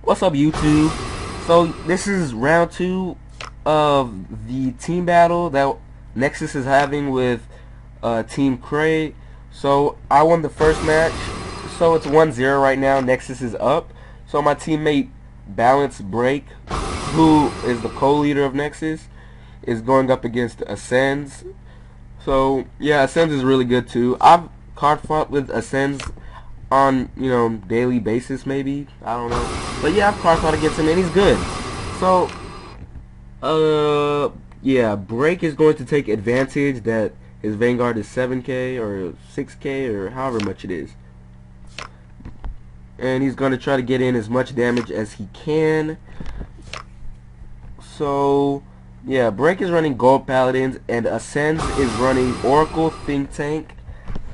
What's up, YouTube? So this is round 2 of the team battle that Nexus is having with Team Cray. So I won the first match, so it's 1-0 right now. Nexus is up. So my teammate Balance Break, who is the co-leader of Nexus, is going up against Ascends. So yeah, Ascends is really good too. I've card fought with Ascends on, daily basis, maybe, I don't know, but yeah, I've card fought against him and he's good. So yeah, Break is going to take advantage that his Vanguard is 7k or 6k or however much it is, and he's going to try to get in as much damage as he can. So yeah, Break is running Gold Paladins and Ascends is running Oracle Think Tank.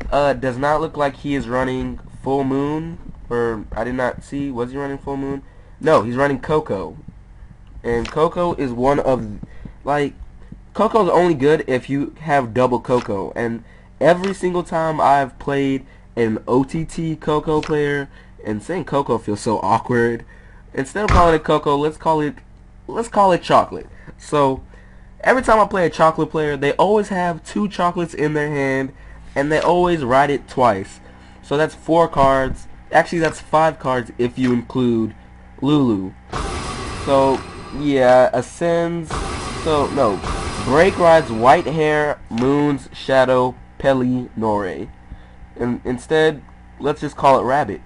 Does not look like he is running Full Moon, or I did not see, was he running Full Moon? No, he's running Coco. And Coco is one of, Coco's only good if you have double Coco. And every single time I've played an OTT Coco player, and saying Coco feels so awkward, instead of calling it Coco, let's call it chocolate. So every time I play a chocolate player, they always have 2 chocolates in their hand, and they always ride it twice. So that's 4 cards. Actually, that's 5 cards if you include Lulu. So yeah, Ascends. So no, Break rides White Hair, Moon's Shadow, Peli, Nore. And instead, let's just call it Rabbit.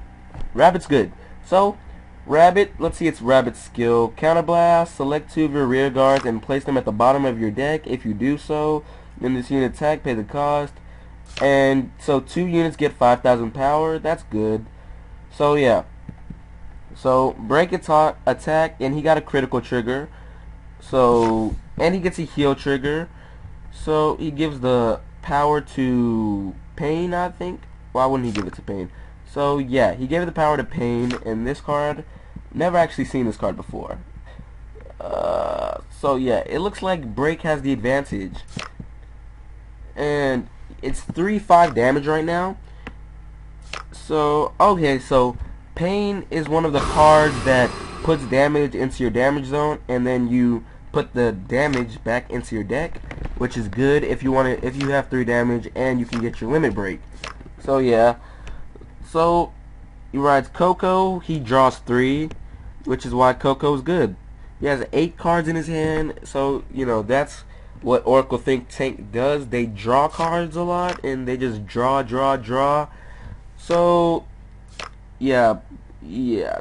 Rabbit's good. So Rabbit, let's see its Rabbit skill. Counterblast, select 2 of your rear guards and place them at the bottom of your deck. If you do so, then this unit attack, pay the cost. And so 2 units get 5,000 power. That's good. So yeah. So Break attack, and he got a critical trigger. So, and he gets a heal trigger. So he gives the power to Pain, I think. Why wouldn't he give it to Pain? So yeah, he gave the power to Pain, and this card, never actually seen this card before. So yeah, it looks like Break has the advantage. And it's 3-5 damage right now. So okay, so Pain is one of the cards that puts damage into your damage zone, and then you put the damage back into your deck, which is good if you have 3 damage and you can get your limit break. So yeah. So he rides Coco, he draws 3, which is why Coco is good. He has 8 cards in his hand, so that's what Oracle Think Tank does. They draw cards a lot, and they just draw. So yeah,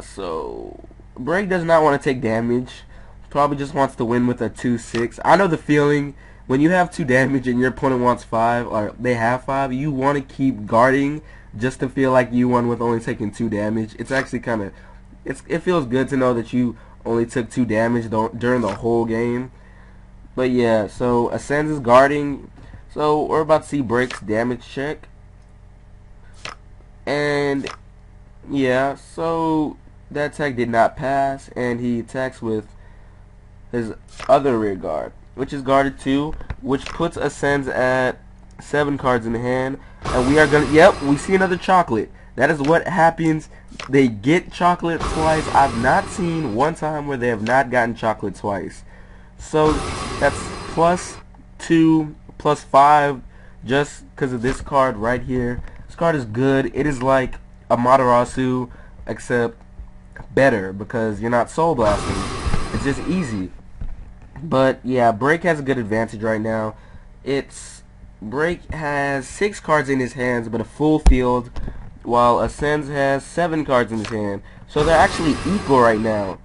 so Break does not want to take damage. Probably just wants to win with a 2-6. I know the feeling when you have 2 damage and your opponent wants 5, or they have 5, you want to keep guarding just to feel like you won with only taking 2 damage. It's actually it feels good to know that you only took 2 damage during the whole game. But yeah, so Ascends is guarding. So we're about to see Break's damage check. And yeah, so that attack did not pass, and he attacks with his other rear guard, which is guarded 2, which puts Ascends at 7 cards in the hand. And we are gonna, yep, we see another chocolate. That is what happens. They get chocolate twice. I've not seen one time where they have not gotten chocolate twice. So that's +2, +5, just because of this card right here. This card is good. It is like a Matarasu, except better, because you're not soul blasting. It's just easy. But yeah, Break has a good advantage right now. Break has 6 cards in his hands, but a full field, while Ascends has 7 cards in his hand. So they're actually equal right now.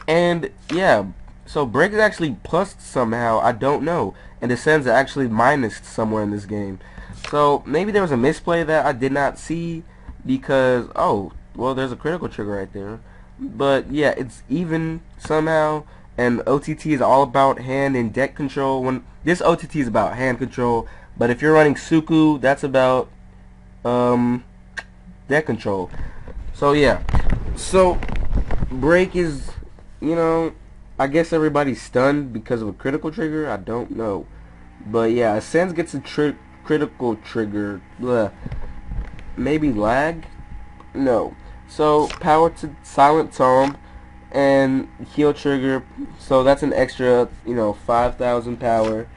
And yeah, so Break is actually plus somehow, I don't know. And Ascends are actually minus somewhere in this game. So maybe there was a misplay that I did not see, because, oh, well, there's a critical trigger right there. But yeah, it's even somehow, and OTT is all about hand and deck control. When this OTT is about hand control, but if you're running Suku, that's about deck control. So yeah, so Break is, I guess everybody's stunned because of a critical trigger. I don't know, but yeah, Ascends gets a critical trigger. Blah. Maybe lag? No. So power to Silent Tomb. and heal trigger, so that's an extra, 5,000 power.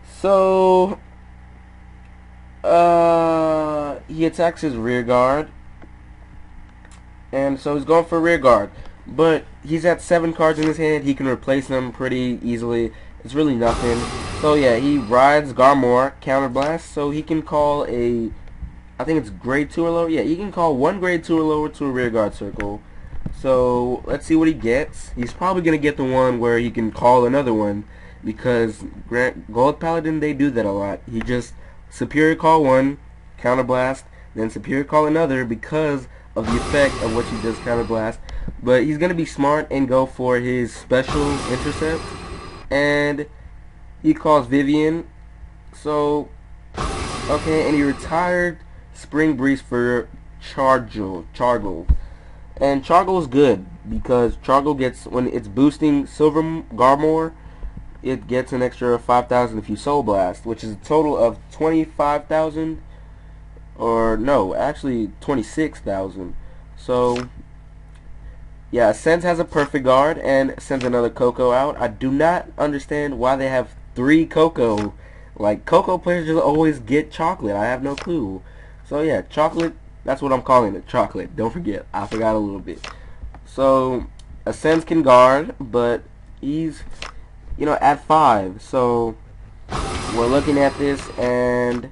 So he attacks his rear guard, and so he's going for rear guard, but he's at 7 cards in his hand. He can replace them pretty easily. It's really nothing. So yeah, he rides Garmor, counterblast, so he can call a, I think it's grade 2 or lower. Yeah, he can call 1 grade 2 or lower to a rear guard circle. So let's see what he gets. He's probably going to get the one where he can call another one, because Gold Paladin, they do that a lot. He just superior call 1, counterblast, then superior call another because of the effect of what you just counterblast. But he's going to be smart and go for his special intercept, and he calls Vivian. So okay, and he retired Spring Breeze for Chargle. And Chargle is good because Chargle gets, when it's boosting Silver Garmor, it gets an extra 5,000 if you Soul Blast, which is a total of 25,000, or no, actually 26,000. So yeah, Ascends has a perfect guard and sends another Coco out. I do not understand why they have 3 Coco. Like, Coco players just always get chocolate. I have no clue. So yeah, chocolate, that's what I'm calling it, chocolate. Don't forget, I forgot a little bit. So Ascends can guard, but he's, at 5. So we're looking at this, and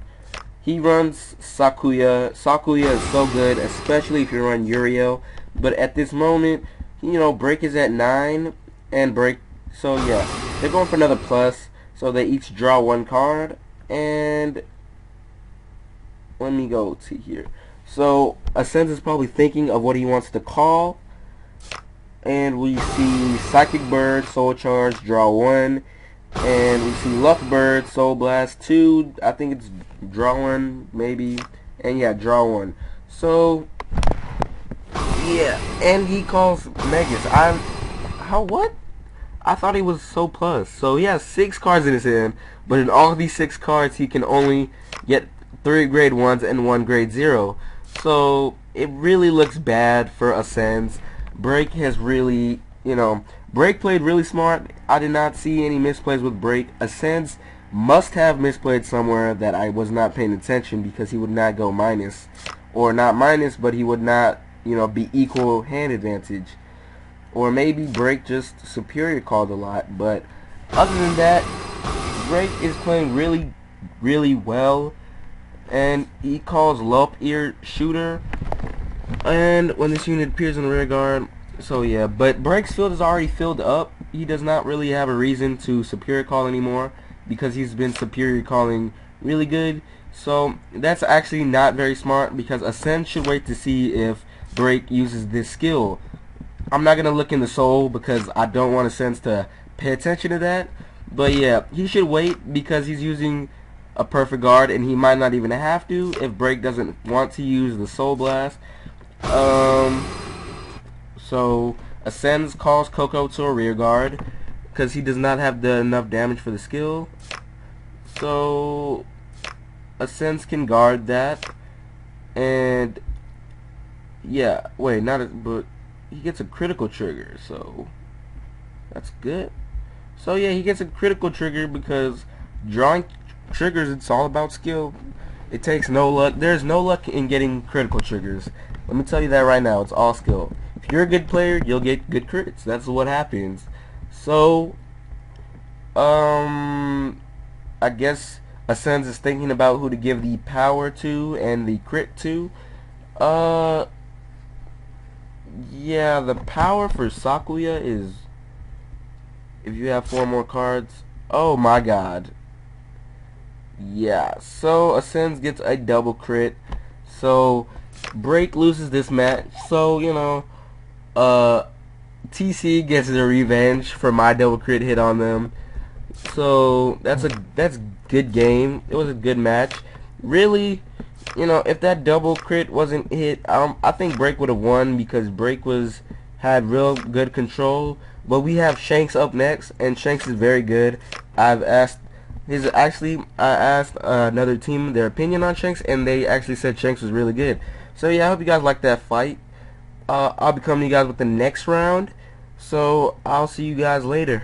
he runs Sakuya. Sakuya is so good, especially if you run Uriel. But at this moment, Break is at 9, and Break, so yeah, they're going for another plus, so they each draw 1 card, and let me go to here. So Ascends is probably thinking of what he wants to call, and we see Psychic Bird, Soul Charge, draw 1, and we see Luck Bird, Soul Blast 2, I think it's draw 1 maybe, and yeah, draw 1. So yeah, and he calls Megas. What? I thought he was so plus. So he has 6 cards in his hand, but in all of these 6 cards he can only get 3 grade 1s and 1 grade 0. So it really looks bad for Ascends. Break has really, Break played really smart. I did not see any misplays with Break. Ascends must have misplayed somewhere that I was not paying attention, because he would not go minus. Or not minus, but he would not, be equal hand advantage. Or maybe Break just superior called a lot. But other than that, Break is playing really, really well. And he calls Lump Ear Shooter, and when this unit appears in the rear guard, so yeah, but Break's field is already filled up. He does not really have a reason to superior call anymore, because he's been superior calling really good. So that's actually not very smart, because Ascend should wait to see if Break uses this skill. I'm not gonna look in the soul because I don't want Ascend to pay attention to that, but yeah, he should wait because he's using a perfect guard, and he might not even have to if Break doesn't want to use the Soul Blast. So Ascends calls Coco to a rear guard because he does not have enough damage for the skill. So Ascends can guard that, and yeah, wait, but he gets a critical trigger, so that's good. So yeah, he gets a critical trigger because drawing triggers, it's all about skill. It takes no luck. There's no luck in getting critical triggers. Let me tell you that right now. It's all skill. If you're a good player, you'll get good crits. That's what happens. So I guess Ascends is thinking about who to give the power to and the crit to. Yeah, the power for Sakuya is, if you have 4 more cards. Oh my god. Yeah, so Ascends gets a double crit. So Break loses this match. So, TC gets their revenge for my double crit hit on them. So that's good game. It was a good match. Really, if that double crit wasn't hit, I think Break would have won, because Break had real good control. But we have Shanks up next, and Shanks is very good. I asked another team their opinion on Shanks, and they actually said Shanks was really good. So yeah, I hope you guys like that fight. I'll be coming to you guys with the next round. So I'll see you guys later.